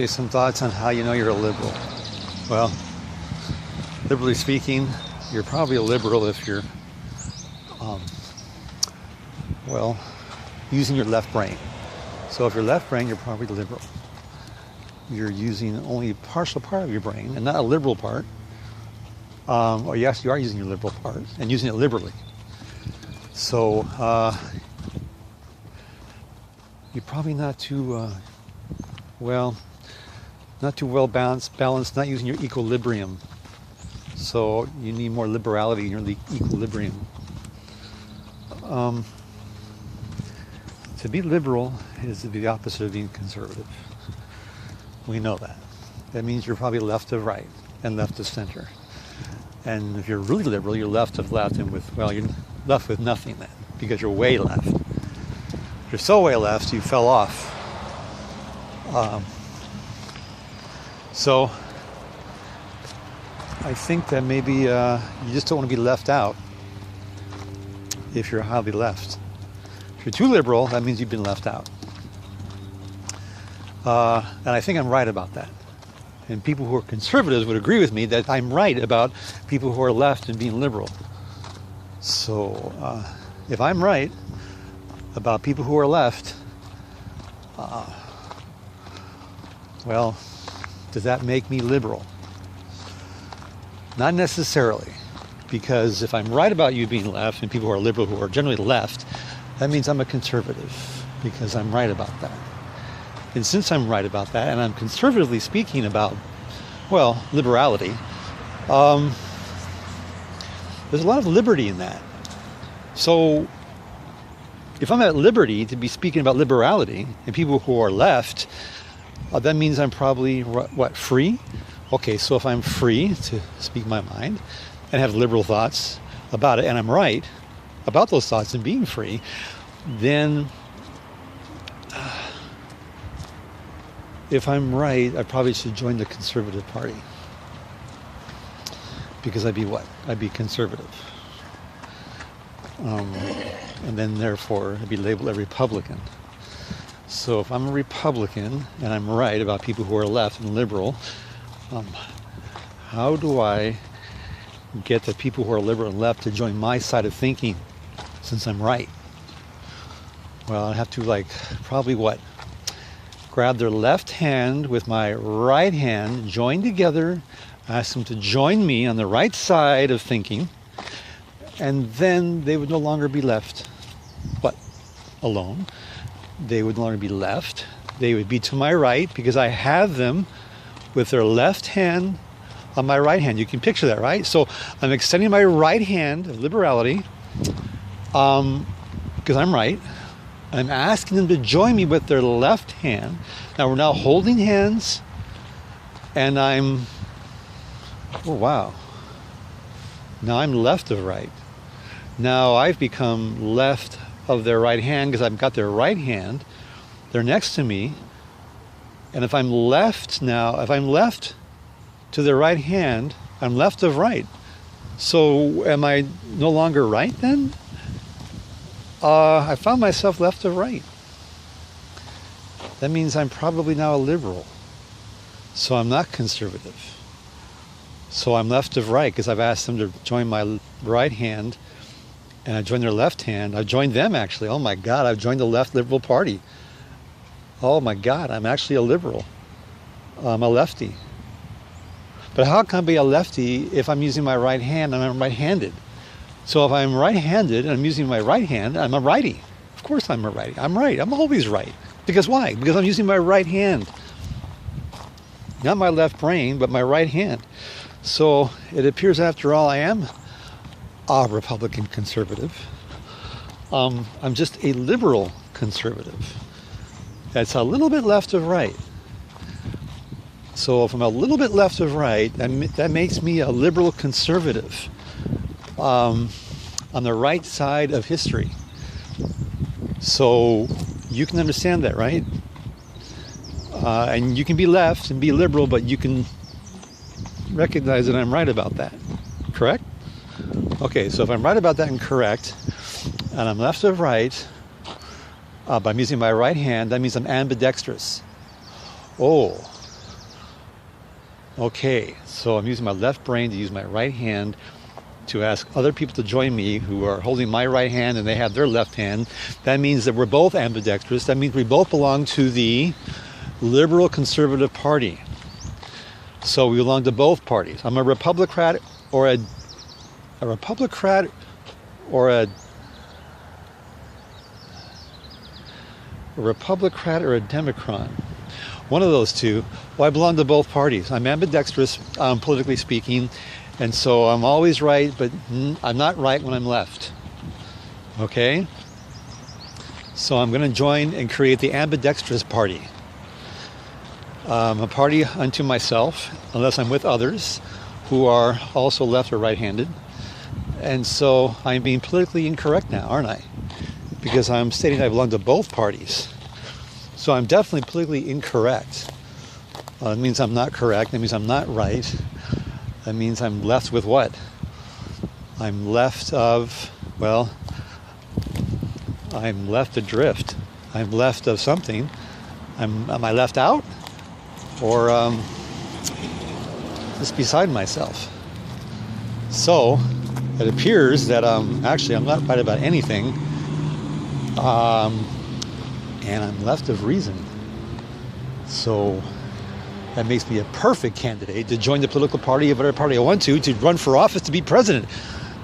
Okay, some thoughts on how you know you're a liberal. Well, liberally speaking, you're probably a liberal if you're, using your left brain. So if you're left brain, you're probably liberal. You're using only a partial part of your brain and not a liberal part. Or yes, you are using your liberal part and using it liberally. So you're probably not too well balanced, not using your equilibrium. So you need more liberality in your equilibrium. To be liberal is to be the opposite of being conservative. We know that. That means you're probably left of right and left of center. And if you're really liberal, you're left of left, and you're left with nothing then, because you're way left. If you're so way left, you fell off. So I think that maybe you just don't want to be left out if you're highly left. If you're too liberal, that means you've been left out. And I think I'm right about that. And people who are conservatives would agree with me that I'm right about people who are left and being liberal. So if I'm right about people who are left, does that make me liberal? Not necessarily, because if I'm right about you being left and people who are liberal who are generally left, that means I'm a conservative because I'm right about that. And since I'm right about that, and I'm conservatively speaking about, liberality, there's a lot of liberty in that. So if I'm at liberty to be speaking about liberality and people who are left, that means I'm probably, free? Okay, so if I'm free to speak my mind and have liberal thoughts about it, and I'm right about those thoughts and being free, then if I'm right, I probably should join the Conservative Party. Because I'd be what? I'd be conservative. And then therefore I'd be labeled a Republican. So if I'm a Republican and I'm right about people who are left and liberal, how do I get the people who are liberal and left to join my side of thinking since I'm right? Well, I have to grab their left hand with my right hand, join together, ask them to join me on the right side of thinking, and then they would no longer be left, alone. They would no longer be left. They would be to my right because I have them with their left hand on my right hand. You can picture that, right? So I'm extending my right hand of liberality because I'm right. I'm asking them to join me with their left hand. Now we're now holding hands, and now I'm left of right. Now I've become left of their right hand because I've got their right hand. They're next to me. And if I'm left to their right hand, I'm left of right. So am I no longer right then? I found myself left of right. That means I'm probably now a liberal. So I'm not conservative. So I'm left of right because I've asked them to join my right hand, and I joined their left hand. I joined them actually. Oh my God, I've joined the left liberal party. Oh my God, I'm actually a liberal. I'm a lefty. But how can I be a lefty if I'm using my right hand and I'm right-handed? So if I'm right-handed and I'm using my right hand, I'm a righty. Of course I'm a righty. I'm right. I'm always right. Because why? Because I'm using my right hand. Not my left brain, but my right hand. So it appears, after all, I am a Republican conservative. I'm just a liberal conservative. That's a little bit left of right. So if I'm a little bit left of right, that makes me a liberal conservative. On the right side of history. So you can understand that, right? And you can be left and be liberal, but you can recognize that I'm right about that. Correct? Okay, so if I'm right about that and correct, and I'm left of right, but I'm using my right hand, that means I'm ambidextrous. Oh, Okay, so I'm using my left brain to use my right hand to ask other people to join me who are holding my right hand and they have their left hand. That means that we're both ambidextrous. That means we both belong to the Liberal Conservative Party. So we belong to both parties. I'm a Republican or a Republican or a Republican or a Democrat. One of those two. Well, I belong to both parties. I'm ambidextrous, politically speaking, and so I'm always right, but I'm not right when I'm left. Okay? So I'm going to join and create the ambidextrous party. A party unto myself, unless I'm with others who are also left or right-handed. And so I'm being politically incorrect now, aren't I? Because I'm stating I belong to both parties. So I'm definitely politically incorrect. It means I'm not correct. That means I'm not right. That means I'm left with what? I'm left of, well, I'm left adrift. I'm left of something. Am I left out? Or just beside myself? So it appears that actually I'm not right about anything. And I'm left of reason. So that makes me a perfect candidate to join the political party of whatever party I want to run for office to be president.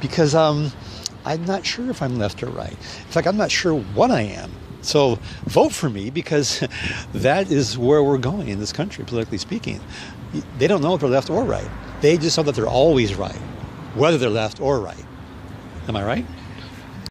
Because I'm not sure if I'm left or right. In fact, I'm not sure what I am. So vote for me, because that is where we're going in this country, politically speaking. They don't know if they're left or right. They just know that they're always right, whether they're left or right. Am I right?